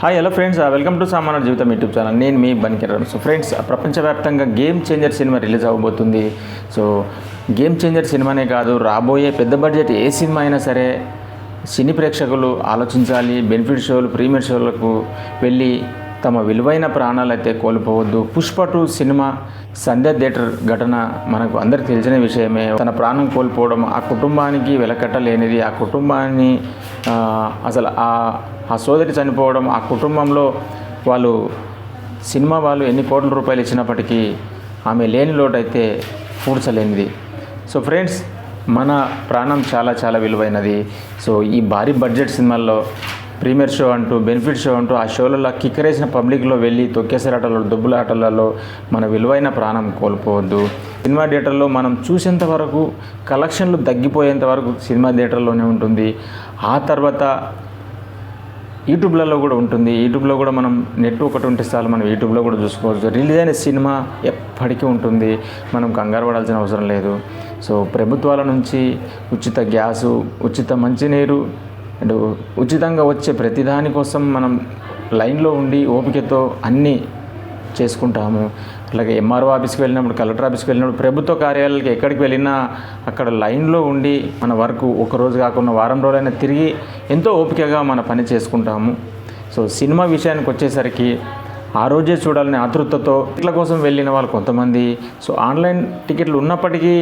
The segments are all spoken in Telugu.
Hi hello friends, welcome to Samanya Jeevitham YouTube channel. నేను మీ బనికిరణ్. సో ఫ్రెండ్స్, ప్రపంచవ్యాప్తంగా గేమ్ చేంజర్ సినిమా రిలీజ్ అవ్వబోతుంది. సో గేమ్ చేంజర్ సినిమానే కాదు, రాబోయే పెద్ద బడ్జెట్ ఏ సినిమా అయినా సరే సినీ ప్రేక్షకులు ఆలోచించాలి. బెనిఫిట్ షోలు, ప్రీమియర్ షోలకు వెళ్ళి తమ విలువైన ప్రాణాలు అయితే కోల్పోవద్దు. పుష్ప 2 సినిమా సంధ్య థియేటర్ ఘటన మనకు అందరికి తెలిసిన విషయమే. తన ప్రాణం కోల్పోవడం ఆ కుటుంబానికి వెలకట్టలేనిది. ఆ కుటుంబాన్ని అసలు ఆ సోదరి చనిపోవడం, ఆ కుటుంబంలో సినిమా వాళ్ళు ఎన్ని కోట్ల రూపాయలు ఇచ్చినప్పటికీ ఆమె లేని లోటు అయితే పూడ్చలేనిది. సో ఫ్రెండ్స్, మన ప్రాణం చాలా చాలా విలువైనది. సో ఈ భారీ బడ్జెట్ సినిమాల్లో ప్రీమియర్ షో అంటూ, బెనిఫిట్ షో అంటూ ఆ షోలలో కిక్కరేసిన పబ్లిక్లో వెళ్ళి తొక్కేసరాటలో, దుబ్బులాటలలో మన విలువైన ప్రాణం కోల్పోవద్దు. సినిమా థియేటర్లో మనం చూసేంత వరకు, కలెక్షన్లు తగ్గిపోయేంత వరకు సినిమా థియేటర్లోనే ఉంటుంది. ఆ తర్వాత యూట్యూబ్లలో కూడా ఉంటుంది. యూట్యూబ్లో కూడా మనం నెట్ ఒకటి ఉంటే చాలు, మనం యూట్యూబ్లో కూడా చూసుకోవచ్చు. రిలీజ్ అయిన సినిమా ఎప్పటికీ ఉంటుంది, మనం కంగారు పడాల్సిన అవసరం లేదు. సో ప్రభుత్వాల నుంచి ఉచిత గ్యాసు, ఉచిత మంచినీరు అండ్ ఉచితంగా వచ్చే ప్రతిదాని కోసం మనం లైన్లో ఉండి ఓపికతో అన్నీ చేసుకుంటాము. అలాగే ఎంఆర్ఓ ఆఫీస్కి వెళ్ళినప్పుడు, కలెక్టర్ ఆఫీస్కి వెళ్ళినప్పుడు, ప్రభుత్వ కార్యాలయాలకి ఎక్కడికి వెళ్ళినా అక్కడ లైన్లో ఉండి మన వర్క్ ఒకరోజు కాకుండా వారం రోజులైనా తిరిగి ఎంతో ఓపికగా మన పని చేసుకుంటాము. సో సినిమా విషయానికి వచ్చేసరికి ఆ రోజే చూడాలని ఆతృతతో టికెట్ల కోసం వెళ్ళిన వాళ్ళు కొంతమంది. సో ఆన్లైన్ టికెట్లు ఉన్నప్పటికీ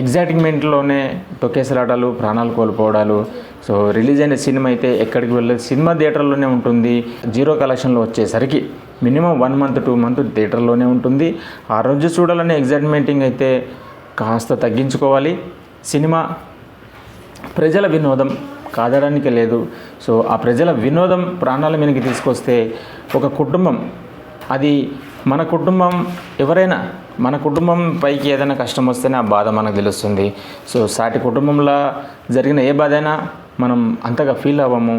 ఎగ్జైట్మెంట్లోనే తొక్కేసలాటాలు, ప్రాణాలు కోల్పోవడాలు. సో రిలీజ్ అయిన సినిమా అయితే ఎక్కడికి వెళ్ళలేదు, సినిమా థియేటర్లోనే ఉంటుంది. జీరో కలెక్షన్లో వచ్చేసరికి మినిమం 1 మంత్ 2 మంత్ థియేటర్లోనే ఉంటుంది. ఆ రోజు చూడాలనే ఎగ్జైట్మెంటింగ్ అయితే కాస్త తగ్గించుకోవాలి. సినిమా ప్రజల వినోదం కాదడానికి లేదు. సో ఆ ప్రజల వినోదం ప్రాణాల మీదకి తీసుకొస్తే ఒక కుటుంబం, అది మన కుటుంబం, ఎవరైనా మన కుటుంబం పైకి ఏదైనా కష్టం వస్తేనే ఆ బాధ మనకు తెలుస్తుంది. సో సాటి కుటుంబంలో జరిగిన ఏ బాధ అయినా మనం అంతగా ఫీల్ అవ్వము.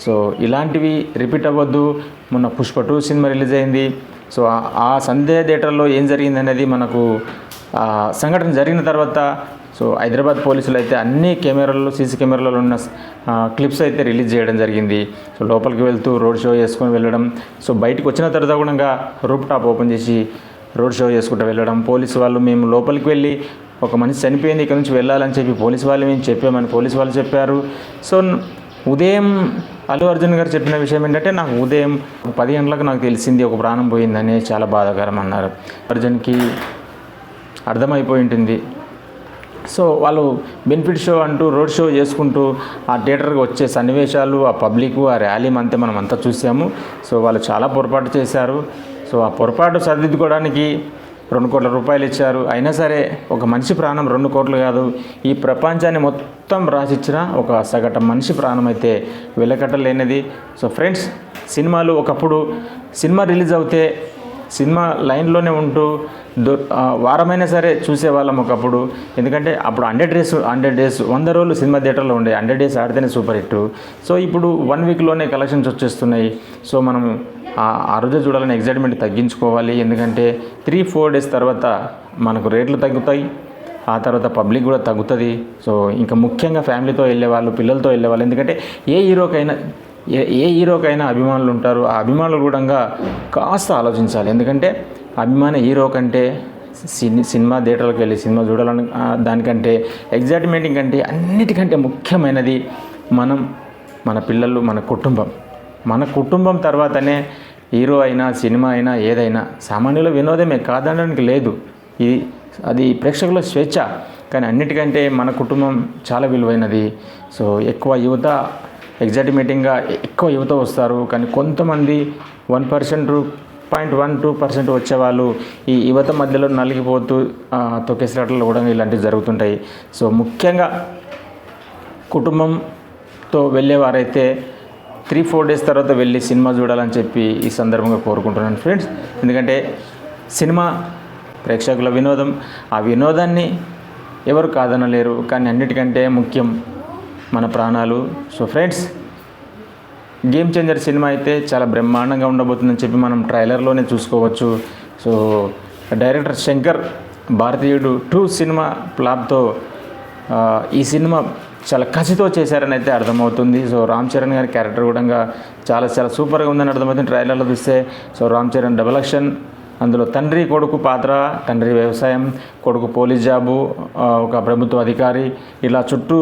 సో ఇలాంటివి రిపీట్ అవ్వద్దు. మొన్న పుష్ప 2 సినిమా రిలీజ్ అయింది. సో ఆ సంధ్య థియేటర్లో ఏం జరిగింది అనేది మనకు సంఘటన జరిగిన తర్వాత సో హైదరాబాద్ పోలీసులు అయితే అన్ని కెమెరాల్లో, సీసీ కెమెరాలలో ఉన్న క్లిప్స్ అయితే రిలీజ్ చేయడం జరిగింది. సో లోపలికి వెళ్తూ రోడ్ షో చేసుకొని వెళ్ళడం, సో బయటకు వచ్చిన తర్వాత కూడా రూప్ టాప్ ఓపెన్ చేసి రోడ్ షో చేసుకుంటూ వెళ్ళడం. పోలీసు వాళ్ళు మేము లోపలికి వెళ్ళి ఒక మనిషి చనిపోయింది, ఇక్కడ నుంచి వెళ్ళాలని చెప్పి పోలీసు వాళ్ళు మేము చెప్పామని పోలీసు వాళ్ళు చెప్పారు. సో ఉదయం అల్లు అర్జున్ గారు చెప్పిన విషయం ఏంటంటే, నాకు ఉదయం 10 గంటలకు నాకు తెలిసింది ఒక ప్రాణం పోయిందని, చాలా బాధాకరం అన్నారు. అర్జున్కి అర్థమైపోయి ఉంటుంది. సో వాళ్ళు బెనిఫిట్ షో అంటూ రోడ్ షో చేసుకుంటూ ఆ థియేటర్కి వచ్చే సన్నివేశాలు, ఆ పబ్లిక్, ఆ ర్యాలీ అంతే మనం అంతా చూసాము. సో వాళ్ళు చాలా పొరపాటు చేశారు. సో ఆ పొరపాటు సరిదిద్దుకోవడానికి 2 కోట్ల రూపాయలు ఇచ్చారు. అయినా సరే ఒక మనిషి ప్రాణం 2 కోట్లు కాదు, ఈ ప్రపంచాన్ని మొత్తం రాసిచ్చిన ఒక సగటు మనిషి ప్రాణం అయితే వెలకట్టలేనిది. సో ఫ్రెండ్స్, సినిమాలు ఒకప్పుడు సినిమా రిలీజ్ అవుతే సినిమా లైన్లోనే ఉంటూ వారమైనా సరే చూసేవాళ్ళం ఒకప్పుడు. ఎందుకంటే అప్పుడు 100 డేస్ 100 రోజులు సినిమా థియేటర్లో ఉండే, 100 డేస్ ఆడితేనే సూపర్ హిట్. సో ఇప్పుడు 1 వీక్లోనే కలెక్షన్స్ వచ్చేస్తున్నాయి. సో మనం ఆ రోజు చూడాలని ఎగ్జైట్మెంట్ తగ్గించుకోవాలి. ఎందుకంటే 3-4 డేస్ తర్వాత మనకు రేట్లు తగ్గుతాయి, ఆ తర్వాత పబ్లిక్ కూడా తగ్గుతుంది. సో ఇంకా ముఖ్యంగా ఫ్యామిలీతో వెళ్ళేవాళ్ళు, పిల్లలతో వెళ్ళేవాళ్ళు. ఎందుకంటే ఏ హీరోకైనా అభిమానులు ఉంటారు. ఆ అభిమానులు కూడా కాస్త ఆలోచించాలి. ఎందుకంటే అభిమాన హీరో కంటే సినిమా థియేటర్కి వెళ్ళి సినిమా చూడాలని దానికంటే ఎగ్జైట్మెంటింగ్ కంటే అన్నిటికంటే ముఖ్యమైనది మన పిల్లలు, మన కుటుంబం తర్వాతనే హీరో అయినా, సినిమా అయినా, ఏదైనా సామాన్యుల వినోదమే కాదనడానికి లేదు. అది ప్రేక్షకుల స్వేచ్ఛ. కానీ అన్నిటికంటే మన కుటుంబం చాలా విలువైనది. సో ఎక్కువ యువత ఎగ్జైట్మెంటింగ్గా ఎక్కువ యువత వస్తారు. కానీ కొంతమంది 1%, 0.12% వచ్చేవాళ్ళు ఈ యువత మధ్యలో నలిగిపోతూ తొక్కేసేటట్లు కూడా ఇలాంటివి జరుగుతుంటాయి. సో ముఖ్యంగా కుటుంబంతో వెళ్ళేవారైతే 3-4 డేస్ తర్వాత వెళ్ళి సినిమా చూడాలని చెప్పి ఈ సందర్భంగా కోరుకుంటున్నాను ఫ్రెండ్స్. ఎందుకంటే సినిమా ప్రేక్షకుల వినోదం, ఆ వినోదాన్ని ఎవరు కాదనలేరు. కానీ అన్నిటికంటే ముఖ్యం మన ప్రాణాలు. So friends, game changer cinema అయితే చాలా బ్రహ్మాండంగా ఉండబోతుందని చెప్పి మనం ట్రైలర్లోనే చూసుకోవచ్చు. సో డైరెక్టర్ శంకర్ భారతీయుడు 2 సినిమా ఫ్లాప్తో ఈ సినిమా చాలా కసితో చేశారని అయితే అర్థమవుతుంది. సో రామ్ చరణ్ గారి క్యారెక్టర్ కూడా చాలా చాలా సూపర్గా ఉందని అర్థమవుతుంది ట్రైలర్లో చూస్తే. So Ram Charan double action, అందులో తండ్రి కొడుకు పాత్ర, తండ్రి వ్యవసాయం, కొడుకు పోలీస్ జాబు, ఒక ప్రభుత్వ అధికారి, ఇలా చుట్టూ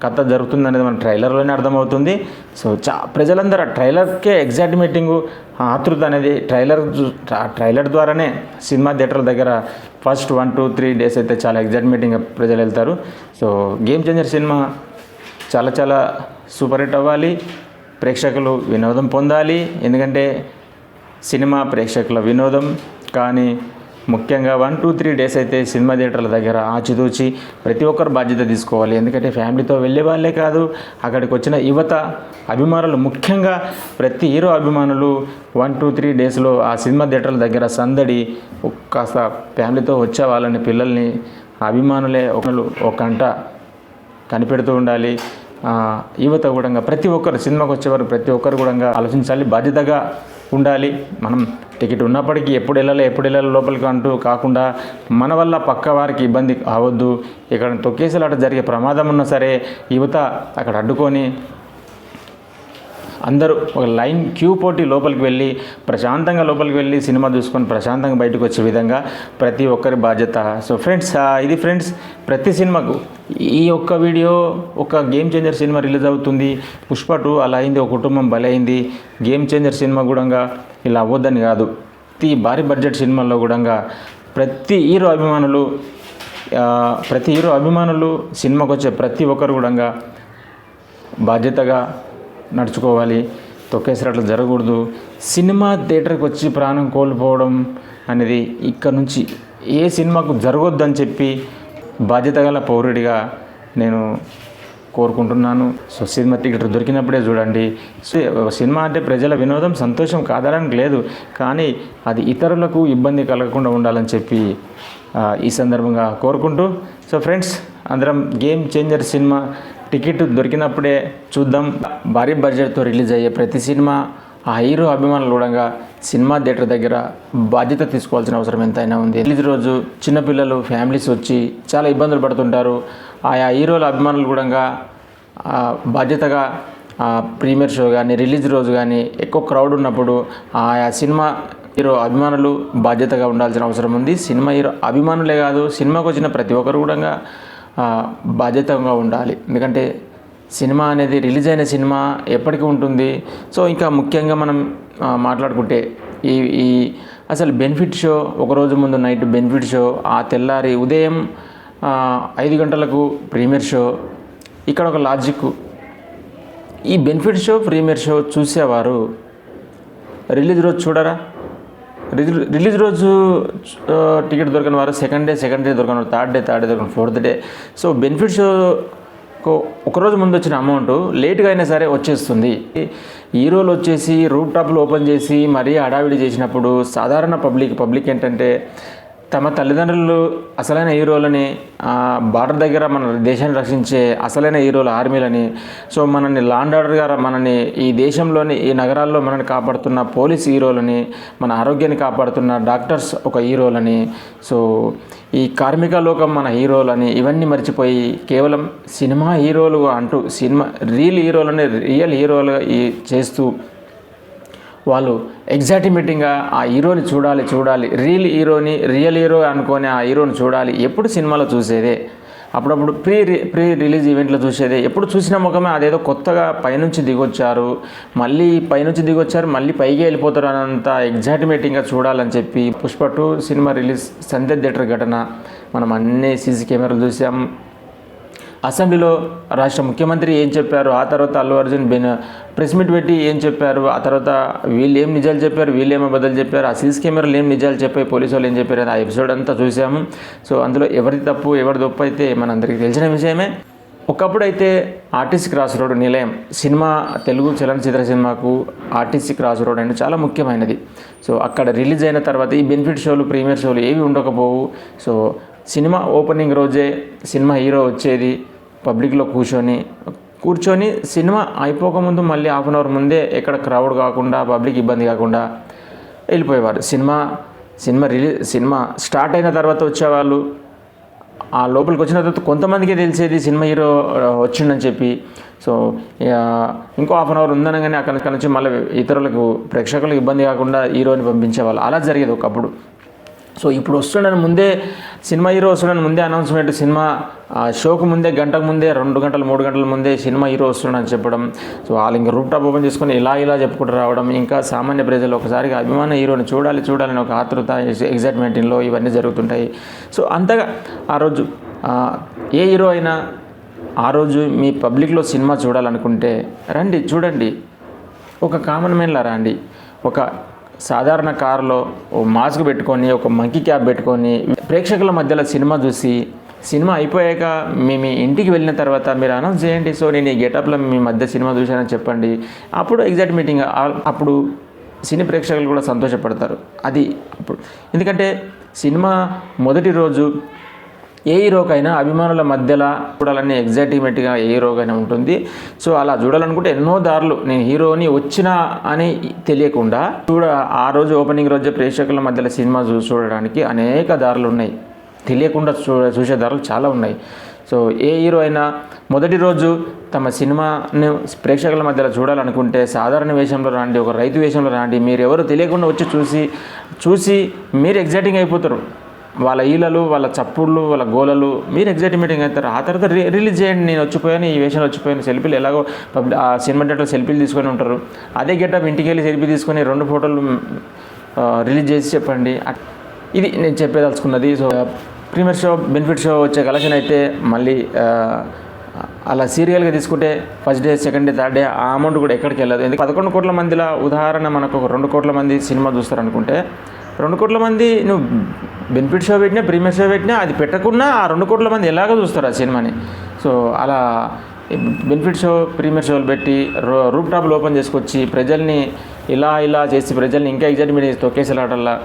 కథ జరుగుతుంది అనేది మన ట్రైలర్లోనే అర్థమవుతుంది. సో ప్రజలందరూ ఆ ట్రైలర్కే ఎగ్జైట్మెంటింగ్, ఆతృత అనేది ట్రైలర్ ద్వారానే సినిమా థియేటర్ల దగ్గర ఫస్ట్ 1-2-3 డేస్ అయితే చాలా ఎగ్జైట్మెంటింగ్గా ప్రజలు వెళ్తారు. సో గేమ్ చేంజర్ సినిమా చాలా చాలా సూపర్ హిట్ అవ్వాలి, ప్రేక్షకులు వినోదం పొందాలి. ఎందుకంటే సినిమా ప్రేక్షకుల వినోదం, కానీ ముఖ్యంగా 1-2-3 డేస్ అయితే సినిమా థియేటర్ల దగ్గర ఆచితూచి ప్రతి ఒక్కరు బాధ్యత తీసుకోవాలి. ఎందుకంటే ఫ్యామిలీతో వెళ్ళే వాళ్ళే కాదు, అక్కడికి వచ్చిన యువత అభిమానులు, ముఖ్యంగా ప్రతి హీరో అభిమానులు 1-2-3 డేస్లో ఆ సినిమా థియేటర్ల దగ్గర సందడి, కాస్త ఫ్యామిలీతో వచ్చే వాళ్ళని, పిల్లల్ని, అభిమానులే ఒక గంట కనిపెడుతూ ఉండాలి. యువత కూడా ప్రతి ఒక్కరు సినిమాకి వచ్చేవారు ప్రతి ఒక్కరు కూడా ఆలోచించాలి, బాధ్యతగా ఉండాలి. మనం టికెట్ ఉన్నప్పటికీ ఎప్పుడు వెళ్ళాలి లోపలికి అంటూ కాకుండా మన వల్ల పక్క వారికి ఇబ్బంది అవ్వద్దు. ఇక్కడ తొక్కేసేలాట జరిగే ప్రమాదం ఉన్నా సరే యువత అక్కడ అడ్డుకొని అందరూ ఒక లైన్ క్యూ పోటీ లోపలికి వెళ్ళి ప్రశాంతంగా లోపలికి వెళ్ళి సినిమా చూసుకొని ప్రశాంతంగా బయటకు వచ్చే విధంగా ప్రతి ఒక్కరి బాధ్యత. సో ఫ్రెండ్స్, ఇది ఫ్రెండ్స్ ప్రతి సినిమాకు ఈ ఒక్క వీడియో, ఒక గేమ్ చేంజర్ సినిమా రిలీజ్ అవుతుంది, పుష్ప 2 అలా అయింది, ఒక కుటుంబం బలైంది. గేమ్ చేంజర్ సినిమా కూడా ఇలా అవ్వద్దని కాదు, ప్రతి భారీ బడ్జెట్ సినిమాల్లో కూడా ప్రతి హీరో అభిమానులు సినిమాకి వచ్చే ప్రతి ఒక్కరు కూడా బాధ్యతగా నడుచుకోవాలి. తొక్కేసినట్లు జరగకూడదు. సినిమా థియేటర్కి వచ్చి ప్రాణం కోల్పోవడం అనేది ఇక్కడ నుంచి ఏ సినిమాకు జరగొద్దని చెప్పి బాధ్యత గల పౌరుడిగా నేను కోరుకుంటున్నాను. సో సినిమా టికెట్ దొరికినప్పుడే చూడండి. సో సినిమా అంటే ప్రజల వినోదం, సంతోషం కాదడానికి లేదు, కానీ అది ఇతరులకు ఇబ్బంది కలగకుండా ఉండాలని చెప్పి ఈ సందర్భంగా కోరుకుంటూ, సో ఫ్రెండ్స్ అందరం గేమ్ చేంజర్ సినిమా టికెట్ దొరికినప్పుడే చూద్దాం. భారీ బడ్జెట్తో రిలీజ్ అయ్యే ప్రతి సినిమా ఆ హీరో అభిమానులు కూడా సినిమా థియేటర్ దగ్గర బాధ్యత తీసుకోవాల్సిన అవసరం ఎంతైనా ఉంది. రిలీజ్ రోజు చిన్నపిల్లలు, ఫ్యామిలీస్ వచ్చి చాలా ఇబ్బందులు పడుతుంటారు. ఆయా హీరోల అభిమానులు కూడా బాధ్యతగా ప్రీమియర్ షో కానీ రిలీజ్ రోజు కానీ ఎక్కువ క్రౌడ్ ఉన్నప్పుడు ఆయా సినిమా హీరో అభిమానులు బాధ్యతగా ఉండాల్సిన అవసరం ఉంది. సినిమా హీరో అభిమానులే కాదు, సినిమాకు వచ్చిన ప్రతి ఒక్కరు కూడా బాధ్యతగా ఉండాలి. ఎందుకంటే సినిమా అనేది రిలీజ్ అయిన సినిమా ఎప్పటికీ ఉంటుంది. సో ఇంకా ముఖ్యంగా మనం మాట్లాడుకుంటే ఈ అసలు బెనిఫిట్ షో, ఒకరోజు ముందు నైట్ బెనిఫిట్ షో, ఆ తెల్లారి ఉదయం 5 గంటలకు ప్రీమియర్ షో. ఇక్కడ ఒక లాజిక్, ఈ బెనిఫిట్ షో ప్రీమియర్ షో చూసేవారు రిలీజ్ రోజు చూడరా? రిలీజ్ రోజు టికెట్ దొరకని వారు సెకండ్ డే దొరకని వారు థర్డ్ డే దొరకని ఫోర్త్ డే. సో బెనిఫిట్ షోకు ఒకరోజు ముందు వచ్చిన అమౌంట్ లేట్గా అయినా సరే వచ్చేస్తుంది. హీరోలు వచ్చేసి రూప్ టాప్లు ఓపెన్ చేసి మరీ హడావిడి చేసినప్పుడు సాధారణ పబ్లిక్ ఏంటంటే తమ తల్లిదండ్రులు అసలైన హీరోలని, బార్డర్ దగ్గర మన దేశాన్ని రక్షించే అసలైన హీరోల ఆర్మీలని, సో మనల్ని లాండ్ ఆర్డర్గా మనని ఈ దేశంలోని ఈ నగరాల్లో మనల్ని కాపాడుతున్న పోలీస్ హీరోలని, మన ఆరోగ్యాన్ని కాపాడుతున్న డాక్టర్స్ ఒక హీరోలని, సో ఈ కార్మిక లోకం మన హీరోలని, ఇవన్నీ మర్చిపోయి కేవలం సినిమా హీరోలు అంటూ రియల్ హీరోలుగా చేస్తూ వాళ్ళు ఎగ్జైట్మెంటింగ్గా ఆ హీరోని చూడాలి, రియల్ హీరో అనుకొని ఆ హీరోని చూడాలి. ఎప్పుడు సినిమాలో చూసేదే, అప్పుడప్పుడు ప్రీ రిలీజ్ ఈవెంట్లో చూసేదే. ఎప్పుడు చూసిన ముఖమే అదేదో కొత్తగా పైనుంచి దిగొచ్చారు, మళ్ళీ పైకి వెళ్ళిపోతారు అన్నంత ఎగ్జైట్మెంటింగ్గా చూడాలని చెప్పి పుష్ప 2 సినిమా రిలీజ్ సంధ్య థియేటర్ ఘటన మనం అన్ని సీసీ కెమెరాలు చూసాం. అసెంబ్లీలో రాష్ట్ర ముఖ్యమంత్రి ఏం చెప్పారు, ఆ తర్వాత అల్లు అర్జున్ ప్రెస్ మీట్ పెట్టి ఏం చెప్పారు, ఆ తర్వాత వీళ్ళు ఏం నిజాలు చెప్పారు, వీళ్ళు ఏం అబద్ధాలు చెప్పారు, ఆ సీసీ కెమెరాలు ఏం నిజాలు చెప్పాయి, పోలీసు వాళ్ళు ఏం చెప్పారు, ఆ ఎపిసోడ్ అంతా చూసాము. సో అందులో ఎవరిది తప్పు ఎవరిది ఒప్పు అయితే మనందరికీ తెలిసిన విషయమే. ఒకప్పుడు అయితే ఆర్టీసీ క్రాస్ రోడ్ నిలయం, తెలుగు చలనచిత్ర సినిమాకు ఆర్టీసీ క్రాస్ రోడ్ అంటే చాలా ముఖ్యమైనది. సో అక్కడ రిలీజ్ అయిన తర్వాత ఈ బెనిఫిట్ షోలు, ప్రీమియర్ షోలు ఏవి ఉండకపోవు. సో సినిమా ఓపెనింగ్ రోజే సినిమా హీరో వచ్చేది, పబ్లిక్లో కూర్చొని సినిమా అయిపోకముందు మళ్ళీ హాఫ్ అన్ అవర్ ముందే ఎక్కడ క్రౌడ్ కాకుండా, పబ్లిక్ ఇబ్బంది కాకుండా వెళ్ళిపోయేవారు. సినిమా స్టార్ట్ అయిన తర్వాత వచ్చేవాళ్ళు, ఆ లోపలికి వచ్చిన తర్వాత కొంతమందికే తెలిసేది సినిమా హీరో వచ్చిండని చెప్పి. సో ఇంకో హాఫ్ అన్ అవర్ ఉందనగానే అక్కడ నుంచి మళ్ళీ ఇతరులకు ప్రేక్షకులకు ఇబ్బంది కాకుండా హీరోని పంపించేవాళ్ళు. అలా జరిగేది ఒకప్పుడు. సో ఇప్పుడు వస్తుండని ముందే సినిమా హీరో వస్తుండని ముందే అనౌన్స్మెంట్, సినిమా షోకు ముందే గంటకు ముందే 2 గంటలు 3 గంటల ముందే సినిమా హీరో వస్తుండని చెప్పడం. సో వాళ్ళు ఇంకా రూప్ టాప్ ఓపెన్ చేసుకొని ఇలా చెప్పుకుంటూ రావడం. ఇంకా సామాన్య ప్రజలు ఒకసారిగా అభిమాన హీరోని చూడాలని ఒక ఆతృత, ఎగ్జైట్మెంట్లో ఇవన్నీ జరుగుతుంటాయి. సో అంతగా ఆ రోజు ఏ హీరో అయినా ఆ రోజు మీ పబ్లిక్లో సినిమా చూడాలనుకుంటే రండి, చూడండి. ఒక కామన్ మ్యాన్లా రండి. ఒక సాధారణ కారులో ఓ మాస్క్ పెట్టుకొని, ఒక మంకీ క్యాప్ పెట్టుకొని ప్రేక్షకుల మధ్యలో సినిమా చూసి, సినిమా అయిపోయాక మీ ఇంటికి వెళ్ళిన తర్వాత మీరు అనౌన్స్ చేయండి, సో నేను ఈ గెటప్లో మీ మధ్య సినిమా చూశానని చెప్పండి. అప్పుడు ఎగ్జాక్ట్ మీటింగ్, అప్పుడు సినీ ప్రేక్షకులు కూడా సంతోషపడతారు. అది అప్పుడు. ఎందుకంటే సినిమా మొదటి రోజు ఏ హీరోకైనా అభిమానుల మధ్యలో చూడాలని ఎగ్జైట్మెంట్గా ఏ హీరోకైనా ఉంటుంది. సో అలా చూడాలనుకుంటే ఎన్నో దారులు, నేను హీరోని వచ్చినా అని తెలియకుండా ఆ రోజు ఓపెనింగ్ రోజు ప్రేక్షకుల మధ్యలో సినిమా చూడడానికి అనేక దారులు ఉన్నాయి. తెలియకుండా చూసే దారులు చాలా ఉన్నాయి. సో ఏ హీరో అయినా మొదటి రోజు తమ సినిమాని ప్రేక్షకుల మధ్యలో చూడాలనుకుంటే సాధారణ వేషంలో రాండి, ఒక రైతు వేషంలో రాండి. మీరు ఎవరు తెలియకుండా వచ్చి చూసి మీరు ఎగ్జైటింగ్ అయిపోతారు. వాళ్ళ ఈలలు, వాళ్ళ చప్పుళ్ళు, వాళ్ళ గోలలు, మీరు ఎగ్జైట్మెంట్ అవుతారు. ఆ తర్వాత రిలీజ్ చేయండి, నేను వచ్చిపోయాను, ఈ వేషంలో వచ్చిపోయాను. సెల్ఫీలు ఎలాగో ఆ సినిమా థియేటర్లో సెల్ఫీలు తీసుకొని ఉంటారు. అదే గెటప్ ఇంటికి వెళ్ళి సెల్ఫీ తీసుకొని 2 ఫోటోలు రిలీజ్ చేసి చెప్పండి. ఇది నేను చెప్పేదలుచుకున్నది. So premier show, benefit show వచ్చే కలెక్షన్ అయితే మళ్ళీ అలా సీరియల్గా తీసుకుంటే first day, second day, third day ఆ అమౌంట్ కూడా ఎక్కడికి వెళ్ళదు. ఎందుకంటే 11 కోట్ల మందిలో ఉదాహరణ మనకు ఒక 2 కోట్ల మంది సినిమా చూస్తారనుకుంటే 2 కోట్ల మంది నువ్వు బెనిఫిట్ షో పెట్టినా, ప్రీమియర్ షో పెట్టినా, అది పెట్టకున్నా ఆ 2 కోట్ల మంది ఎలాగో చూస్తారు ఆ సినిమాని. సో అలా బెనిఫిట్ షో, ప్రీమియర్ షోలు పెట్టి రూప్ టాప్లు ఓపెన్ చేసుకొచ్చి ప్రజల్ని ఇలా చేసి ప్రజల్ని ఇంకా ఎగ్జైట్మెంట్ తొక్కేసేలాటల్లా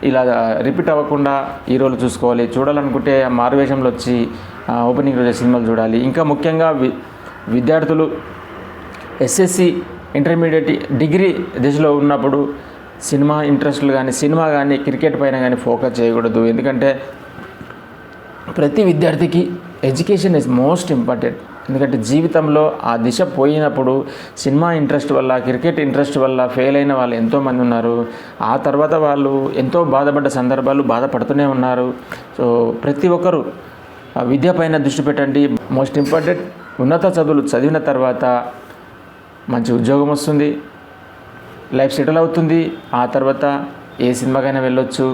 ఇలా రిపీట్ అవ్వకుండా హీరోలు చూడాలనుకుంటే మారువేషంలో వచ్చి ఓపెనింగ్ రోజు సినిమాలు చూడాలి. ఇంకా ముఖ్యంగా విద్యార్థులు ఎస్ఎస్సి, ఇంటర్మీడియట్, డిగ్రీ దశలో ఉన్నప్పుడు సినిమా ఇంట్రెస్ట్లు కానీ క్రికెట్ పైన కానీ ఫోకస్ చేయకూడదు. ఎందుకంటే ప్రతి విద్యార్థికి ఎడ్యుకేషన్ ఈజ్ మోస్ట్ ఇంపార్టెంట్. ఎందుకంటే జీవితంలో ఆ దిశ పోయినప్పుడు సినిమా ఇంట్రెస్ట్ వల్ల, క్రికెట్ ఇంట్రెస్ట్ వల్ల ఫెయిల్ అయిన వాళ్ళు ఎంతోమంది ఉన్నారు. ఆ తర్వాత వాళ్ళు ఎంతో బాధపడ్డ సందర్భాలు, బాధపడుతూనే ఉన్నారు. సో ప్రతి ఒక్కరూ విద్య పైన దృష్టి పెట్టండి. మోస్ట్ ఇంపార్టెంట్, ఉన్నత చదువులు చదివిన తర్వాత మంచి ఉద్యోగం వస్తుంది, లైఫ్ సెటిల్ అవుతుంది. ఆ తర్వాత ఏ సినిమాకైనా వెళ్ళొచ్చు,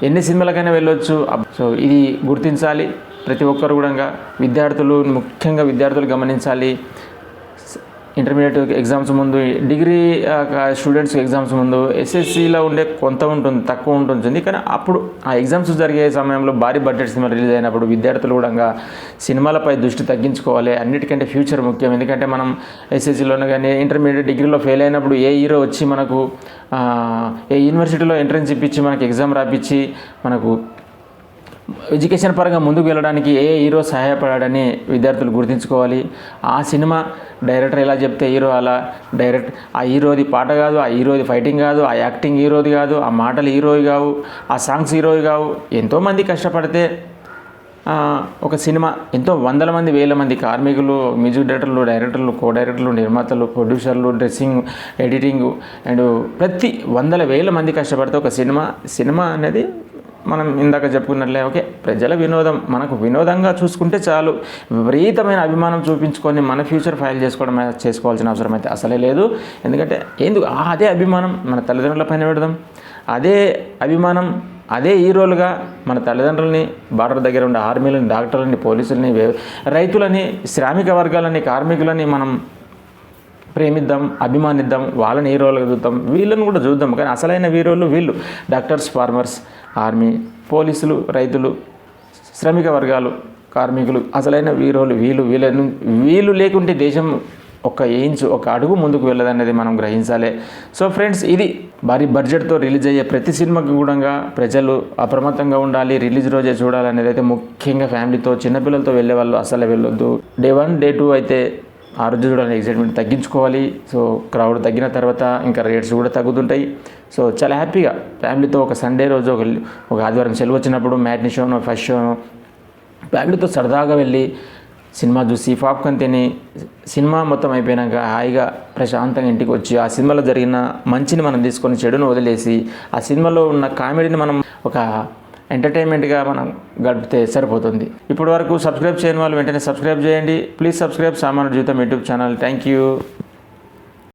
ఎన్ని సినిమాలకైనా వెళ్ళొచ్చు. సో ఇది గుర్తించాలి ప్రతి ఒక్కరు కూడా. విద్యార్థులు, ముఖ్యంగా విద్యార్థులు గమనించాలి. ఇంటర్మీడియట్ ఎగ్జామ్స్ ముందు, డిగ్రీ స్టూడెంట్స్ ఎగ్జామ్స్ ముందు ఎస్ఎస్సిలో ఉండే కొంత ఉంటుంది, తక్కువ ఉంటుంది. కానీ అప్పుడు ఆ ఎగ్జామ్స్ జరిగే సమయంలో భారీ బడ్జెట్ సినిమా రిలీజ్ అయినప్పుడు విద్యార్థులు కూడా సినిమాలపై దృష్టి తగ్గించుకోవాలి. అన్నిటికంటే ఫ్యూచర్ ముఖ్యం. ఎందుకంటే మనం ఎస్ఎస్సిలోనే కానీ ఇంటర్మీడియట్, డిగ్రీలో ఫెయిల్ అయినప్పుడు ఏ హీరో వచ్చి మనకు ఏ యూనివర్సిటీలో ఎంట్రన్స్ ఇప్పించి మనకి ఎగ్జామ్ రాపించి మనకు ఎడ్యుకేషన్ పరంగా ముందుకు వెళ్ళడానికి ఏ హీరో సహాయపడాడని విద్యార్థులు గుర్తుంచుకోవాలి. ఆ సినిమా డైరెక్టర్ ఎలా చెప్తే హీరో అలా డైరెక్ట్. ఆ హీరోది పాట కాదు, ఆ హీరోది ఫైటింగ్ కాదు, ఆ యాక్టింగ్ హీరోది కాదు, ఆ మాటలు హీరోవి కావు, ఆ సాంగ్స్ హీరోవి కావు. ఎంతోమంది కష్టపడితే ఒక సినిమా, ఎంతో వందల మంది, వేల మంది కార్మికులు, మ్యూజిక్ డైరెక్టర్లు, డైరెక్టర్లు, కో డైరెక్టర్లు, నిర్మాతలు, ప్రొడ్యూసర్లు, డ్రెస్సింగ్, ఎడిటింగ్ అండ్ ప్రతి వందల వేల మంది కష్టపడితే ఒక సినిమా అనేది మనం ఇందాక చెప్పుకున్నట్లే ఓకే ప్రజల వినోదం, మనకు వినోదంగా చూసుకుంటే చాలు. విపరీతమైన అభిమానం చూపించుకొని మన ఫ్యూచర్ ఫైల్ చేసుకోవాల్సిన అవసరం అయితే అసలే లేదు. ఎందుకంటే అదే అభిమానం మన తల్లిదండ్రుల పైన పెడదాం. అదే అభిమానం, అదే హీరోలుగా మన తల్లిదండ్రులని, బార్డర్ దగ్గర ఉండే ఆర్మీలని, డాక్టర్లని, పోలీసులని, రైతులని, శ్రామిక వర్గాలని, కార్మికులని మనం ప్రేమిద్దాం, అభిమానిద్దాం. వాళ్ళని హీరోలుగా చూద్దాం, వీళ్ళని కూడా చూద్దాం. కానీ అసలైన హీరోలు వీళ్ళు: డాక్టర్స్, ఫార్మర్స్, ఆర్మీ, పోలీసులు, రైతులు, శ్రామిక వర్గాలు, కార్మికులు. అసలైన హీరోలు వీళ్ళు లేకుంటే దేశం ఒక అడుగు ముందుకు వెళ్ళదనేది మనం గ్రహించాలి. సో ఫ్రెండ్స్, ఇది భారీ బడ్జెట్తో రిలీజ్ అయ్యే ప్రతి సినిమాకి కూడా ప్రజలు అప్రమత్తంగా ఉండాలి. రిలీజ్ రోజే చూడాలనేది అయితే ముఖ్యంగా ఫ్యామిలీతో, చిన్నపిల్లలతో వెళ్ళే వాళ్ళు అసలే వెళ్ళొద్దు. డే 1, డే 2 అయితే ఆ రోజు చూడాలని ఎగ్జైట్మెంట్ తగ్గించుకోవాలి. సో క్రౌడ్ తగ్గిన తర్వాత ఇంకా రేట్స్ కూడా తగ్గుతుంటాయి. సో చాలా హ్యాపీగా ఫ్యామిలీతో ఒక సండే రోజు, ఒక ఆదివారం సెలవు వచ్చినప్పుడు మ్యాట్నీ షోనో, ఫస్ట్ షోనో, ఫ్యామిలీతో సరదాగా వెళ్ళి సినిమా చూసి పాప్కార్న్ తిని సినిమా మొత్తం అయిపోయాక హాయిగా ప్రశాంతంగా ఇంటికి వచ్చి ఆ సినిమాలో జరిగిన మంచిని మనం తీసుకొని చెడును వదిలేసి ఆ సినిమాలో ఉన్న కామెడీని మనం ఒక ఎంటర్టైన్మెంట్గా మనం గడిపితే సరిపోతుంది. ఇప్పటి వరకు సబ్స్క్రైబ్ చేయని వాళ్ళు వెంటనే సబ్స్క్రైబ్ చేయండి. ప్లీజ్ సబ్స్క్రైబ్ సామాన్య Jeevitham YouTube channel. Thank you.